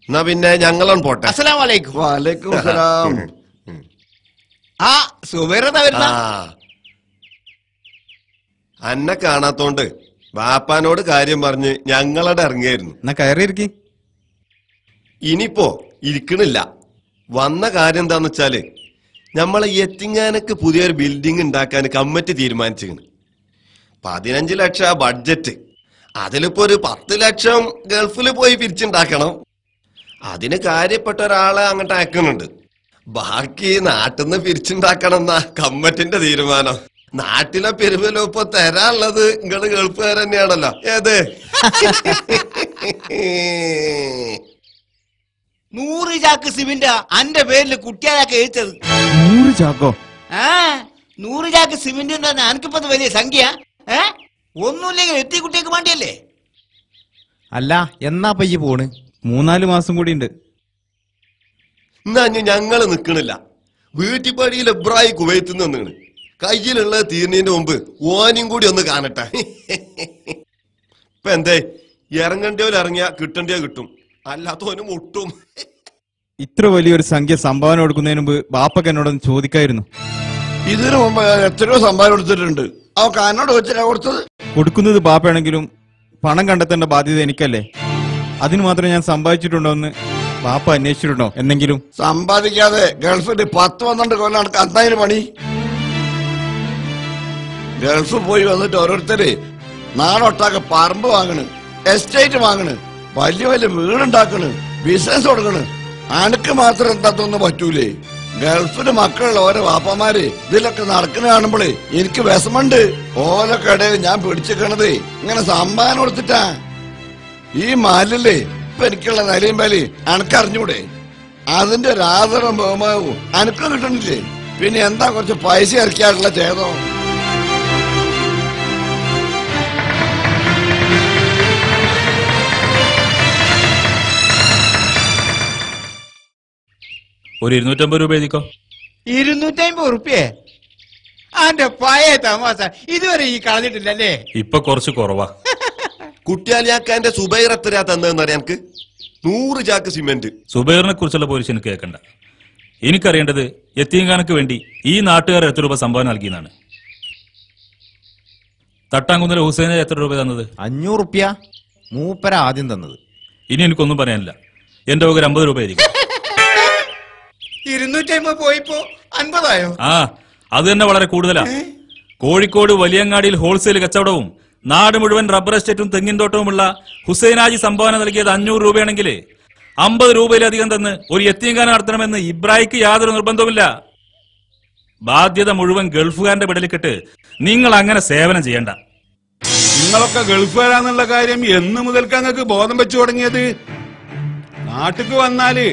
എന്നാ പിന്നെ ഞങ്ങളും പോട്ടെ. അസ്സലാമു അലൈക്കും. വലൈക്കും സലാം. ആ സുബൈറതാ വരുന്ന? അന്നെ കാണാത്തോണ്ട് ബാപ്പാനോട് കാര്യം പറഞ്ഞ് ഞങ്ങളടെ ഇറങ്ങിയായിരുന്നു. എന്നാ കയറിയിരിക്കി. ഇനിയിപ്പോ ഇരിക്കണില്ല. വന്ന കാര്യം എന്താന്ന് വെച്ചാല് നമ്മളെ യത്തിങ്ങാനക്ക് പുതിയൊരു ബിൽഡിംഗ് ഉണ്ടാക്കാൻ കമ്മിറ്റി തീരുമാനിച്ചിരുന്നു. 15 ലക്ഷം ബഡ്ജറ്റ്. അതിലിപ്പോ ഒരു 10 ലക്ഷം ഗൾഫിൽ പോയി പിരിച്ചുണ്ടാക്കണം. അതിന് കാര്യപ്പെട്ട ഒരാളെ അങ്ങോട്ട് അയക്കുന്നുണ്ട്. ബാക്കി നാട്ടിൽ നിന്ന് പിരിച്ചുണ്ടാക്കണം എന്നാ കമ്മിറ്റിന്റെ തീരുമാനം. നാട്ടിലെ പെരുമലും ഇപ്പൊ തരാനുള്ളത് നിങ്ങള് ഗൾഫുകാർ തന്നെയാണല്ലോ. ഏത് 100 ചാക്ക് സിമെന്റ് അന്റെ പേരിൽ കുട്ടിയാളൊക്കെ എഴുത്തത്. 100 ചാക്കോ? 100 ചാക്ക് സിമെന്റ് എന്താ എനിക്കിപ്പോ വലിയ സംഖ്യ? ഒന്നുമില്ലെങ്കിൽ എത്തി കുട്ടിയൊക്കെ വേണ്ടിയല്ലേ? അല്ല എന്നാ പയ്യ പോണ്? 3-4 മാസം കൂടി ഉണ്ട്. എന്നാ ഞങ്ങള് നിക്കണില്ല. വീട്ടിപ്പടിയിൽ എബ്രായി കുവൈത്ത് നിന്നാണ്. കയ്യിലുള്ള തീർന്നതിന്റെ മുമ്പ് ഓനും കൂടി ഒന്ന് കാണട്ടെ. ഇപ്പൊ എന്തേ ഇറങ്ങണ്ടിയോ ഇറങ്ങിയാ കിട്ടണ്ടിയോ കിട്ടും, അല്ലാത്തോനും ഒട്ടും. ഇത്ര വലിയൊരു സംഖ്യ സംഭാവന കൊടുക്കുന്നതിന് മുമ്പ് ബാപ്പക്ക് എന്നോടൊന്ന് ചോദിക്കായിരുന്നു. ഇതിനു മുമ്പ് എത്രയോ സംഭാവന കൊടുത്തിട്ടുണ്ട്. അവക്ക് എന്നോട് വെച്ചാ കൊടുത്തത്. കൊടുക്കുന്നത് ബാപ്പയാണെങ്കിലും പണം കണ്ടെത്തേണ്ട ബാധ്യത എനിക്കല്ലേ. അതിന് മാത്രം ഞാൻ സമ്പാദിച്ചിട്ടുണ്ടോ എന്ന് ബാപ്പ അന്വേഷിച്ചിട്ടുണ്ടോ എന്നെങ്കിലും? സമ്പാദിക്കാതെ ഗൾഫിൽ 10-12 കൊല്ലം നടക്കുക അന്നതിന് പണി. ഗൾഫ് പോയി വന്നിട്ട് ഓരോരുത്തര് നാടൊട്ടാകെ പറമ്പ് വാങ്ങണ്, എസ്റ്റേറ്റ് വാങ്ങണ്, വലിയ വലിയ വീടുണ്ടാക്കണ്, ബിസിനസ് കൊടുക്കണ്. അനക്ക് മാത്രം എന്താത്തൊന്നും പറ്റൂലേ? ഗൾഫിന് മക്കളുള്ള ഓരോ വാപ്പമാര് ഇതിലൊക്കെ നടക്കുന്ന കാണുമ്പോളേ എനിക്ക് വിഷമുണ്ട്. ഓലൊക്കെ ഇടയിൽ ഞാൻ പിടിച്ചിക്കണത് ഇങ്ങനെ സംഭാവന കൊടുത്തിട്ടാ. ഈ മാലില്ലേ ഇപ്പൊ എനിക്കുള്ള നിലയും വേലി അനക്കറിഞ്ഞൂടെ? അതിന്റെ ഒരു ആദരവും ബഹുമാനവും അനക്കും കിട്ടണില്ലേ? പിന്നെ എന്താ കുറച്ച് പൈസ ഇറക്കിയായിട്ടുള്ള ചേതോ? ഒരു 250 രൂപ എഴുതിക്കോ. 250 റുപ്യേ? അന്റെ പഴയ തമാശ ഇതുവരെ ഈ കളഞ്ഞിട്ടില്ലല്ലേ? ഇപ്പൊ കുറച്ച് കുറവാ. കുട്ടിയാലിയാക്കാന്റെ സുബൈർ എത്രയാ തന്നതെന്നറിയാം എനിക്ക്? 100 ചാക്ക് സിമെന്റ്. സുബൈറിനെ കുറിച്ചുള്ള പോലീസ് എനിക്ക് കേൾക്കണ്ട. എനിക്കറിയേണ്ടത് യത്തീംഖാനക്ക് വേണ്ടി ഈ നാട്ടുകാർ എത്ര രൂപ സംഭാവന നൽകിയെന്നാണ്. തട്ടാങ്കുന്നിലെ ഹുസൈനെ എത്ര രൂപ തന്നത്? 500 റുപ്യ മൂപ്പര ആദ്യം തന്നത്. ഇനി എനിക്കൊന്നും പറയാനില്ല. എന്റെ വക 50 രൂപ ആയിരിക്കും. 250 പോയിപ്പോ 50 ആയോ? ആ അത് തന്നെ വളരെ കൂടുതലാ. കോഴിക്കോട് വലിയങ്ങാടിയിൽ ഹോൾസെയിൽ കച്ചവടവും നാട് മുഴുവൻ റബ്ബർ എസ്റ്റേറ്റും തെങ്ങിൻതോട്ടവുമുള്ള ഹുസൈനാജി സംഭാവന നൽകിയത് 500 രൂപയാണെങ്കിൽ 50 രൂപയിലധികം തന്ന് ഒരു യത്തീംഖാന നടത്തണമെന്ന് ഇബ്രാഹിക്ക് യാതൊരു നിർബന്ധവുമില്ല. ബാധ്യത മുഴുവൻ ഗൾഫുകാരന്റെ പിടലിക്കിട്ട് നിങ്ങൾ അങ്ങനെ സേവനം ചെയ്യണ്ട. നിങ്ങളൊക്കെ ഗൾഫുകാരാന്നുള്ള കാര്യം എന്ന് മുതൽക്ക് അങ്ങക്ക് ബോധം വെച്ചു തുടങ്ങിയത്? നാട്ടിക്ക് വന്നാല്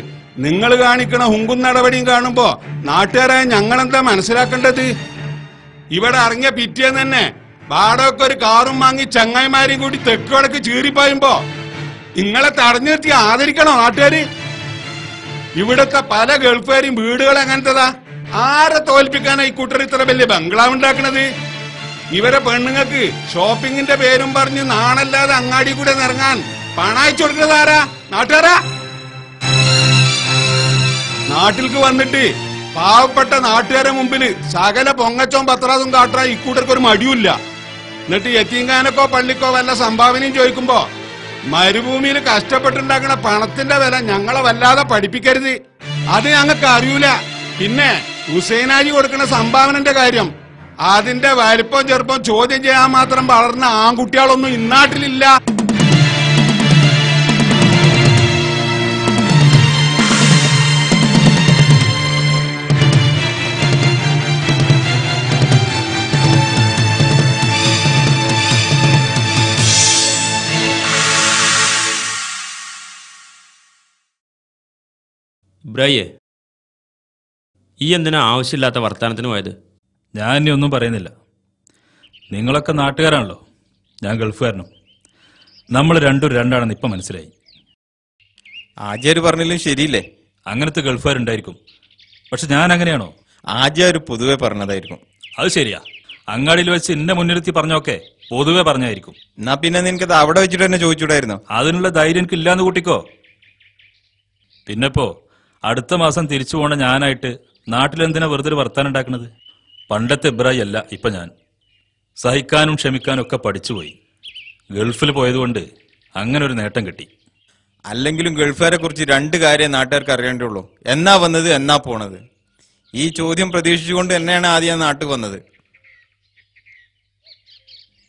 നിങ്ങൾ കാണിക്കണ ഹുങ്കും നടപടിയും കാണുമ്പോ നാട്ടുകാരായ ഞങ്ങളെന്താ മനസ്സിലാക്കേണ്ടത്? ഇവിടെ ഇറങ്ങിയ പിറ്റേന്ന് തന്നെ വാടകയ്ക്ക് ഒരു കാറും വാങ്ങി ചങ്ങായിമാരെയും കൂടി തെക്ക് വടക്ക് ചീറിപ്പായുമ്പോ നിങ്ങളെ തടഞ്ഞു നിർത്തി ആദരിക്കണോ നാട്ടുകാര്? ഇവിടത്തെ പല ഗൾഫുകാരും വീടുകൾ എങ്ങനത്തതാ? ആരെ തോൽപ്പിക്കാനാ ഈ കൂട്ടർ ഇത്ര വലിയ ബംഗ്ലാവ് ഉണ്ടാക്കണത്? ഇവരെ പെണ്ണുങ്ങൾക്ക് ഷോപ്പിങ്ങിന്റെ പേരും പറഞ്ഞ് നാണല്ലാതെ അങ്ങാടി കൂടെ നിറങ്ങാൻ പണം അയച്ചു കൊടുക്കുന്നത് ആരാ? നാട്ടുകാരാ? നാട്ടിലേക്ക് വന്നിട്ട് പാവപ്പെട്ട നാട്ടുകാരെ മുമ്പില് സകല പൊങ്ങച്ചോം പത്രാതും കാട്ടാ ഇക്കൂട്ടർക്ക് ഒരു മടിയുമില്ല. എന്നിട്ട് യത്തീംഖാനക്കോ പള്ളിക്കോ വല്ല സംഭാവനയും ചോദിക്കുമ്പോ മരുഭൂമിയിൽ കഷ്ടപ്പെട്ടുണ്ടാക്കുന്ന പണത്തിന്റെ വില ഞങ്ങളെ വല്ലാതെ പഠിപ്പിക്കരുത്. അത് ഞങ്ങൾക്ക് അറിയൂല. പിന്നെ ഹുസൈനാജി കൊടുക്കുന്ന സംഭാവനന്റെ കാര്യം, അതിന്റെ വലിപ്പം ചെറുപ്പം ചോദ്യം ചെയ്യാൻ മാത്രം വളർന്ന ആൺകുട്ടികളൊന്നും ഇന്നാട്ടിലില്ല. ബ്രയെ, ഈ എന്തിനാ ആവശ്യമില്ലാത്ത വർത്തമാനത്തിന് പോയത്? ഞാൻ ഇനി ഒന്നും പറയുന്നില്ല. നിങ്ങളൊക്കെ നാട്ടുകാരാണല്ലോ, ഞാൻ ഗൾഫുകാരനും. നമ്മൾ രണ്ടാണെന്ന് ഇപ്പം മനസ്സിലായി. ആചാര് പറഞ്ഞാലും ശരിയില്ലേ? അങ്ങനത്തെ ഗൾഫുകാരുണ്ടായിരിക്കും. പക്ഷെ ഞാൻ അങ്ങനെയാണോ? ആചാര് പൊതുവെ പറഞ്ഞതായിരിക്കും. അത് ശരിയാ. അങ്ങാടിയിൽ വെച്ച് എന്നെ മുൻനിർത്തി പറഞ്ഞൊക്കെ പൊതുവെ പറഞ്ഞായിരിക്കും. എന്നാ പിന്നെ നിനക്കത് അവിടെ വെച്ചിട്ട് തന്നെ ചോദിച്ചൂടായിരുന്നോ? അതിനുള്ള ധൈര്യം എനിക്ക് ഇല്ലാന്ന് കൂട്ടിക്കോ. പിന്നെപ്പോ അടുത്ത മാസം തിരിച്ചു പോണ ഞാനായിട്ട് നാട്ടിലെന്തിനാ വെറുതെ ഒരു വർത്താനം ഉണ്ടാക്കുന്നത്? പണ്ടത്തെ ഇബ്രായി അല്ല ഇപ്പൊ ഞാൻ. സഹിക്കാനും ക്ഷമിക്കാനും ഒക്കെ പഠിച്ചുപോയി. ഗൾഫിൽ പോയതുകൊണ്ട് അങ്ങനെ ഒരു നേട്ടം കിട്ടി. അല്ലെങ്കിലും ഗൾഫുകാരെ കുറിച്ച് രണ്ട് കാര്യം നാട്ടുകാർക്ക് അറിയേണ്ടുള്ളൂ. എന്നാ വന്നത്, എന്നാ പോണത്. ഈ ചോദ്യം പ്രതീക്ഷിച്ചുകൊണ്ട് തന്നെയാണ് ആദ്യം നാട്ടിൽ വന്നത്.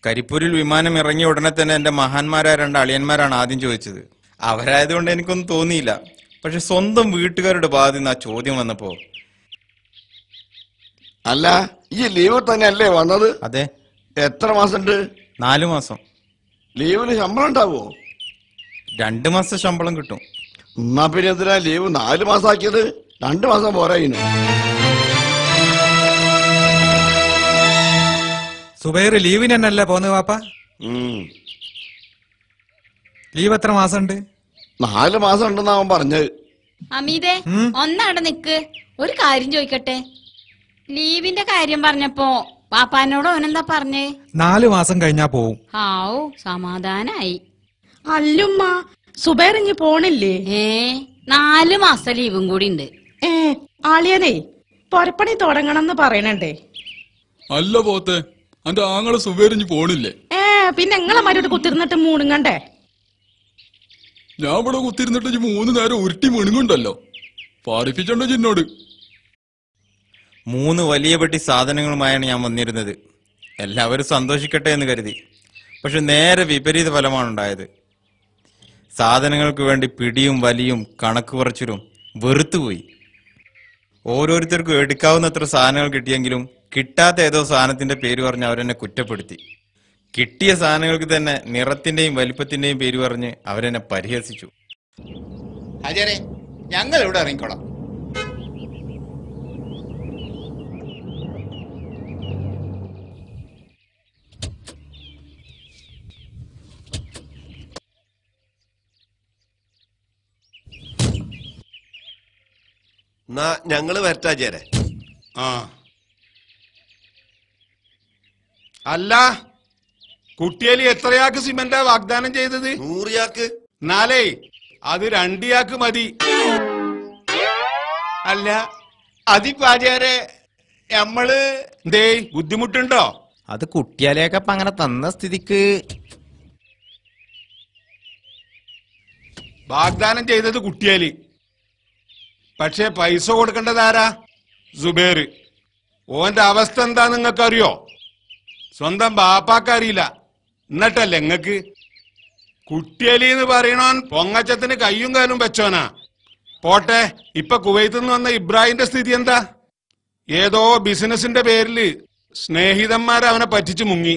കരിപ്പൂരിൽ വിമാനം ഇറങ്ങിയ ഉടനെ തന്നെ എന്റെ മഹാന്മാരായ 2 അളിയന്മാരാണ് ആദ്യം ചോദിച്ചത്. അവരായതുകൊണ്ട് എനിക്കൊന്നും തോന്നിയില്ല. പക്ഷെ സ്വന്തം വീട്ടുകാരുടെ ഭാഗത്ത് നിന്ന് ആ ചോദ്യം വന്നപ്പോ, അല്ല ഈ ലീവ് തന്നെയല്ലേ വന്നത്? അതെ. എത്ര മാസമുണ്ട്? 4 മാസം. ലീവിന് ശമ്പളം ഉണ്ടാവോ? 2 മാസം ശമ്പളം കിട്ടും. എന്നാ പിന്നെ എന്തിനാ ലീവ് 4 മാസം ആക്കിയത്? 2 മാസം പോരായിന്. സുബൈർ ലീവിന് തന്നെയല്ലേ പോന്ന് പാപ്പ? ലീവ് എത്ര മാസം ഉണ്ട്? 4 മാസം ഉണ്ടെന്നാ അവൻ പറഞ്ഞത്. അമീതേ, ഒന്നവിടെ നിക്ക്. ഒരു കാര്യം ചോദിക്കട്ടെ. ലീവിന്റെ കാര്യം പറഞ്ഞപ്പോ പാപ്പാനോട് ഓനെന്താ പറഞ്ഞേ? 4 മാസം കഴിഞ്ഞാ പോവും. ഹാവൂ, സമാധാനായി. അല്ലുമ്മ, സുബൈർ ഇനി പോണില്ലേ? 4 മാസം ലീവും കൂടി ഉണ്ട്. ആളിയനെ പൊരപ്പണി തുടങ്ങണമെന്ന് പറയണണ്ടേ? അല്ല പോത്തെ, അന്റെ ആങ്ങളെ സുബൈറിഞ്ഞ് പോണില്ലേ? പിന്നെ നിങ്ങളെ മരോട് കുത്തിരുന്നിട്ട് മൂണുങ്ങണ്ടേ? ഞാൻ ഇവിടെ കുത്തിരുന്നിട്ട് 3 നേരം ഉരുട്ടി മുണുങ്ങുണ്ടല്ലോ. പാടിപ്പിച്ചോണ്ടോ ചിന്നോട്? 3 വലിയ പെട്ടി സാധനങ്ങളുമായാണ് ഞാൻ വന്നിരുന്നത്. എല്ലാവരും സന്തോഷിക്കട്ടെ എന്ന് കരുതി. പക്ഷെ നേരെ വിപരീത ഫലമാണ് ഉണ്ടായത്. സാധനങ്ങൾക്ക് വേണ്ടി പിടിയും വലിയും കണക്ക് കുറച്ചിലും വെറുത്തുപോയി. ഓരോരുത്തർക്കും എടുക്കാവുന്നത്ര സാധനങ്ങൾ കിട്ടിയെങ്കിലും കിട്ടാത്ത ഏതോ സാധനത്തിന്റെ പേര് പറഞ്ഞ് അവരെന്നെ കുറ്റപ്പെടുത്തി. കിട്ടിയ സാധനങ്ങൾക്ക് തന്നെ നിറത്തിന്റെയും വലിപ്പത്തിന്റെയും പേര് പറഞ്ഞ് അവരെന്നെ പരിഹസിച്ചു. ഹാജരെ, ഞങ്ങൾ ഇവിടെ ഇറങ്ങിക്കോളാം. എന്നാ ഞങ്ങള് വരട്ടാചേരെ. അല്ല, കുട്ടിയേലി എത്രയാക്ക് സിമന്റാ വാഗ്ദാനം ചെയ്തത്? 100 ചാക്ക്. എന്നാലേ അത് 2 ചാക്ക് മതി. അല്ല, അതിപ്പാചാരെ നമ്മള് എന്തേ ബുദ്ധിമുട്ടുണ്ടോ? അത് കുട്ടിയാലേക്കപ്പ അങ്ങനെ തന്ന സ്ഥിതിക്ക് വാഗ്ദാനം ചെയ്തത് കുട്ടിയേലി. പക്ഷെ പൈസ കൊടുക്കേണ്ടത് ആരാ? സുബൈർ. ഓന്റെ അവസ്ഥ എന്താ നിങ്ങൾക്കറിയോ? സ്വന്തം ബാപ്പാക്കറിയില്ല, എന്നിട്ടല്ലേ നിങ്ങക്ക്? കുട്ടിയേലി എന്ന് പറയണോൻ പൊങ്ങച്ചത്തിന് കയ്യും കാലും വെച്ചോനാ. പോട്ടെ, ഇപ്പൊ കുവൈത്തിൽ നിന്ന് വന്ന ഇബ്രാഹിമിന്റെ സ്ഥിതി എന്താ? ഏതോ ബിസിനസിന്റെ പേരില് സ്നേഹിതന്മാരെ അവനെ പറ്റിച്ചു മുങ്ങി.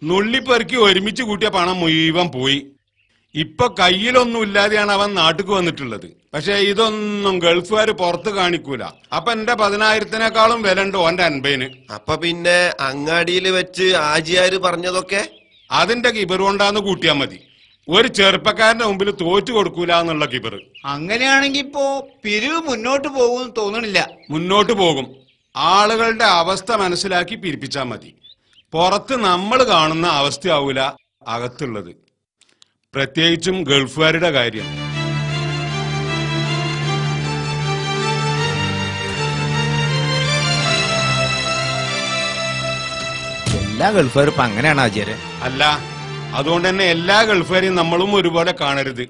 നുള്ളിപ്പെറുക്കി ഒരുമിച്ച് കൂട്ടിയ പണം മുഴുവൻ പോയി. ഇപ്പൊ കയ്യിലൊന്നും ഇല്ലാതെയാണ് അവൻ നാട്ടിക്ക് വന്നിട്ടുള്ളത്. പക്ഷെ ഇതൊന്നും ഗൾഫുകാര് പുറത്ത് കാണിക്കൂല. അപ്പൊ എന്റെ 10,000-നേക്കാളും വില ഉണ്ട് ഓന്റെ 50-ന്. അപ്പൊ പിന്നെ അങ്ങാടിയിൽ വെച്ച് ആജിയാര് പറഞ്ഞതൊക്കെ അതിന്റെ കിബർ കൊണ്ടാന്ന് കൂട്ടിയാ മതി. ഒരു ചെറുപ്പക്കാരന്റെ മുമ്പിൽ തോറ്റു കൊടുക്കൂല എന്നുള്ള കിബർ. അങ്ങനെയാണെങ്കി ഇപ്പോ പിരിവ് മുന്നോട്ട് പോകും തോന്നണില്ല. മുന്നോട്ട് പോകും. ആളുകളുടെ അവസ്ഥ മനസ്സിലാക്കി പിരിപ്പിച്ചാ മതി. പുറത്ത് നമ്മൾ കാണുന്ന അവസ്ഥയാവൂല അകത്തുള്ളത്. പ്രത്യേകിച്ചും ഗൾഫുകാരുടെ കാര്യം. എല്ലാ ഗൾഫുകാരും ഇപ്പൊ അങ്ങനെയാണ് ആചാര്യ. അല്ല, അതുകൊണ്ട് തന്നെ എല്ലാ ഗൾഫുകാരെയും നമ്മളും ഒരുപോലെ കാണരുത്.